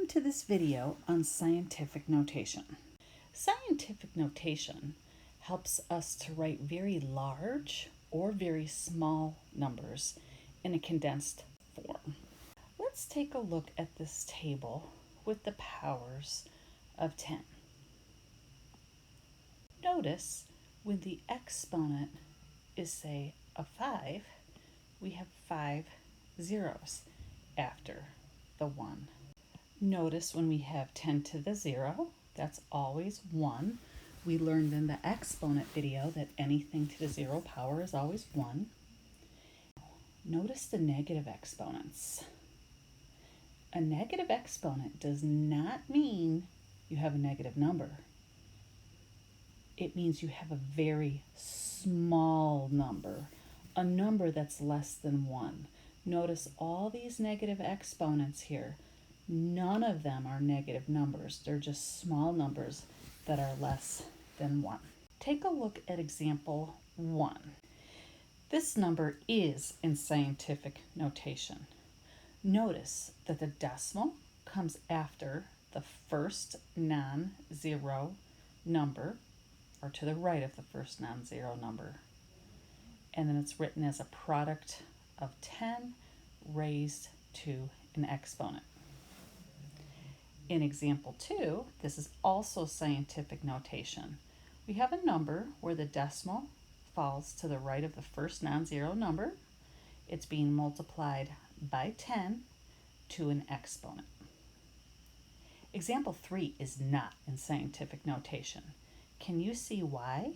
Welcome to this video on scientific notation. Scientific notation helps us to write very large or very small numbers in a condensed form. Let's take a look at this table with the powers of 10. Notice when the exponent is, say, a 5, we have 5 zeros after the 1. Notice when we have 10 to the 0, that's always 1. We learned in the exponent video that anything to the 0 power is always 1. Notice the negative exponents. A negative exponent does not mean you have a negative number. It means you have a very small number, a number that's less than 1. Notice all these negative exponents here. None of them are negative numbers. They're just small numbers that are less than 1. Take a look at example 1. This number is in scientific notation. Notice that the decimal comes after the first non-zero number, or to the right of the first non-zero number. And then it's written as a product of 10 raised to an exponent. In example 2, this is also scientific notation. We have a number where the decimal falls to the right of the first non-zero number. It's being multiplied by 10 to an exponent. Example 3 is not in scientific notation. Can you see why?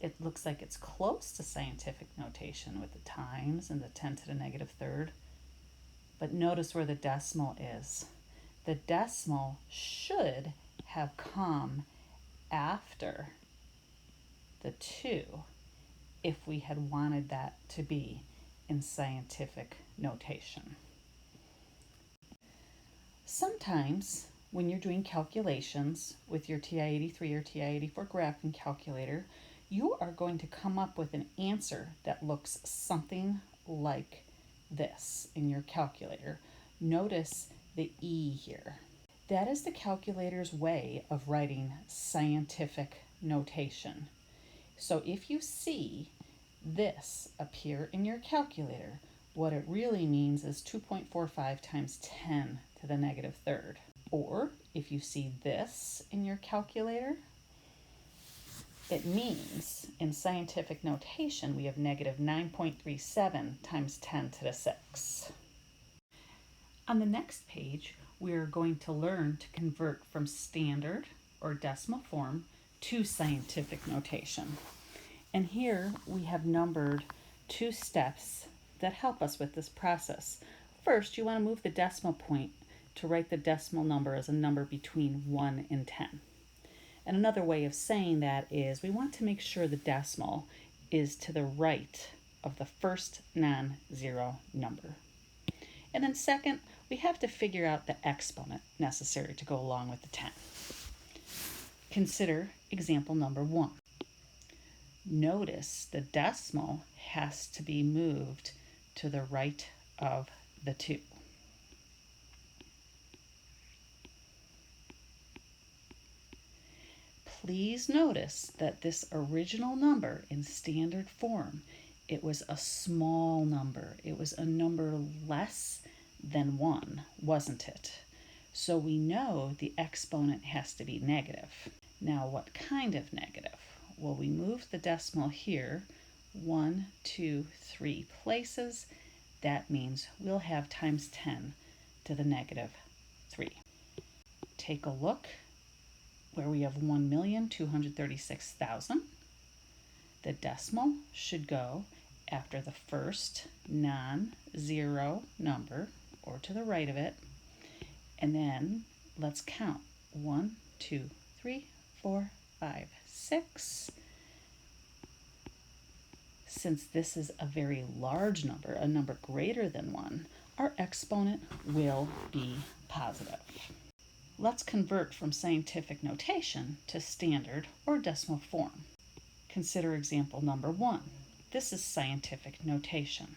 It looks like it's close to scientific notation with the times and the 10 to the negative third. But notice where the decimal is. The decimal should have come after the 2 if we had wanted that to be in scientific notation. Sometimes when you're doing calculations with your TI-83 or TI-84 graphing calculator, you are going to come up with an answer that looks something like this in your calculator. Notice the E here. That is the calculator's way of writing scientific notation. So if you see this appear in your calculator, what it really means is 2.45 times 10 to the negative third. Or if you see this in your calculator, it means in scientific notation we have negative 9.37 times 10 to the 6. On the next page, we are going to learn to convert from standard or decimal form to scientific notation. And here we have numbered 2 steps that help us with this process. First, you want to move the decimal point to write the decimal number as a number between 1 and 10. And another way of saying that is we want to make sure the decimal is to the right of the first non-zero number. And then second, we have to figure out the exponent necessary to go along with the 10. Consider example number 1. Notice the decimal has to be moved to the right of the 2. Please notice that this original number in standard form, it was a small number. It was a number less than 1, wasn't it? So we know the exponent has to be negative. Now, what kind of negative? Well, we move the decimal here 1, 2, 3 places. That means we'll have times 10 to the negative 3. Take a look where we have 1,236,000. The decimal should go after the first non-zero number, or to the right of it, and then let's count 1, 2, 3, 4, 5, 6. Since this is a very large number, a number greater than 1, our exponent will be positive. Let's convert from scientific notation to standard or decimal form. Consider example number 1. This is scientific notation.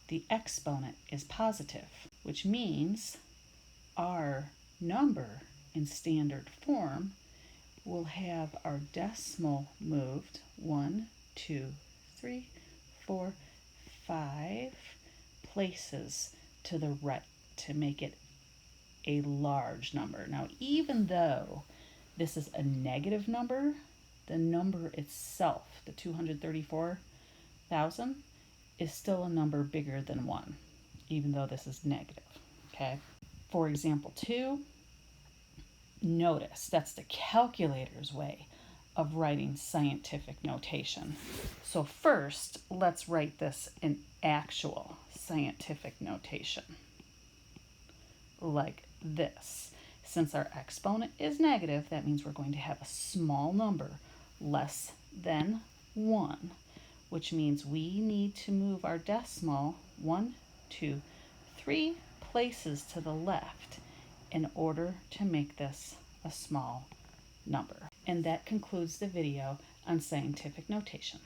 The exponent is positive, which means our number in standard form, we'll have our decimal moved 1, 2, 3, 4, 5 places to the right to make it a large number. Now, even though this is a negative number, the number itself, the 234,000, is still a number bigger than 1, even though this is negative. Okay? For example 2, notice that's the calculator's way of writing scientific notation. So first, let's write this in actual scientific notation, like this. Since our exponent is negative, that means we're going to have a small number, less than 1, which means we need to move our decimal 1, 2, 3 places to the left in order to make this a small number. And that concludes the video on scientific notation.